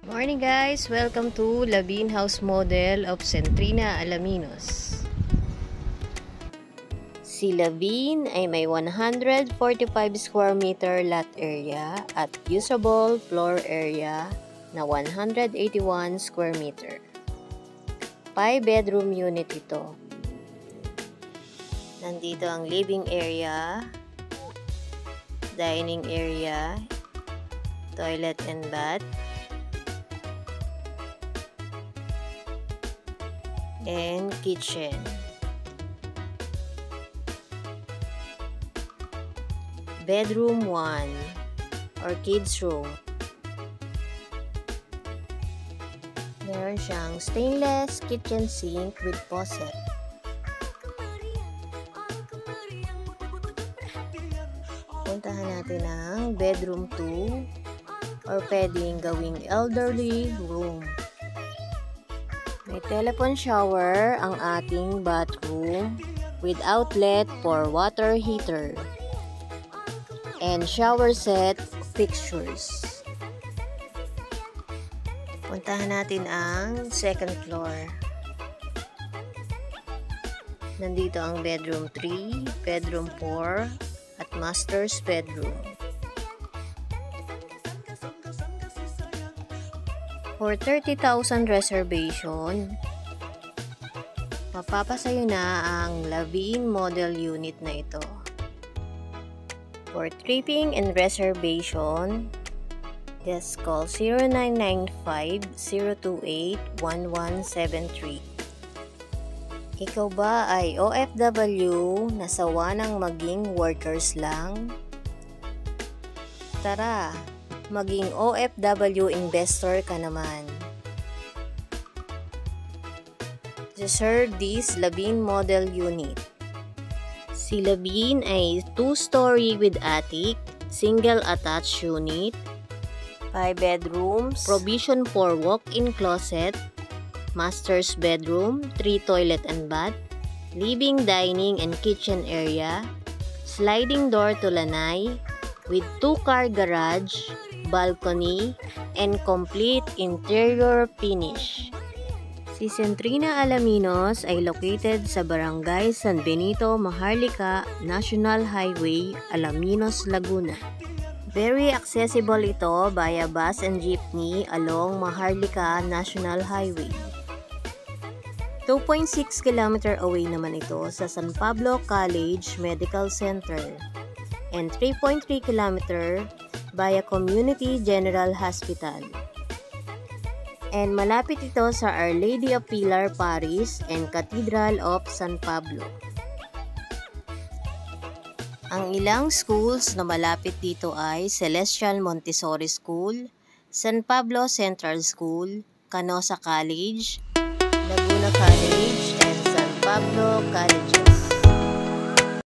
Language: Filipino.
Morning guys! Welcome to Labin House Model of Centrina Alaminos. Si Labin ay may 145 square meter lot area at usable floor area na 181 square meter. 5 bedroom unit ito. Nandito ang living area, dining area, toilet and bath, and kitchen. Bedroom 1 or kids room. Meron siyang stainless kitchen sink with faucet. Puntahan natin ang bedroom 2 or pwedeng gawing elderly room. May telephone shower ang ating bathroom with outlet for water heater and shower set fixtures. Puntahan natin ang second floor. Nandito ang bedroom 3, bedroom 4 at master's bedroom. For 30,000 reservation, mapapasayo na ang Labin model unit na ito. For tripping and reservation, just call 0995-028-1173. Ikaw ba ay OFW na sawa ng maging workers lang? Tara! Maging OFW investor ka naman. Reserve this Labin model unit. Si Labin ay 2-story with attic, single attached unit, 5 bedrooms, provision for walk-in closet, master's bedroom, 3 toilet and bath, living, dining, and kitchen area, sliding door to lanai, with 2-car garage, balcony, and complete interior finish. Si Centrina Alaminos ay located sa Barangay San Benito, Maharlika, National Highway, Alaminos, Laguna. Very accessible ito via bus and jeepney along Maharlika National Highway. 2.6 km away naman ito sa San Pablo College Medical Center and 3.3 km via Community General Hospital. And malapit ito sa Our Lady of Pilar Parish and Cathedral of San Pablo. Ang ilang schools na malapit dito ay Celestial Montessori School, San Pablo Central School, Canosa College, Laguna College, and San Pablo College.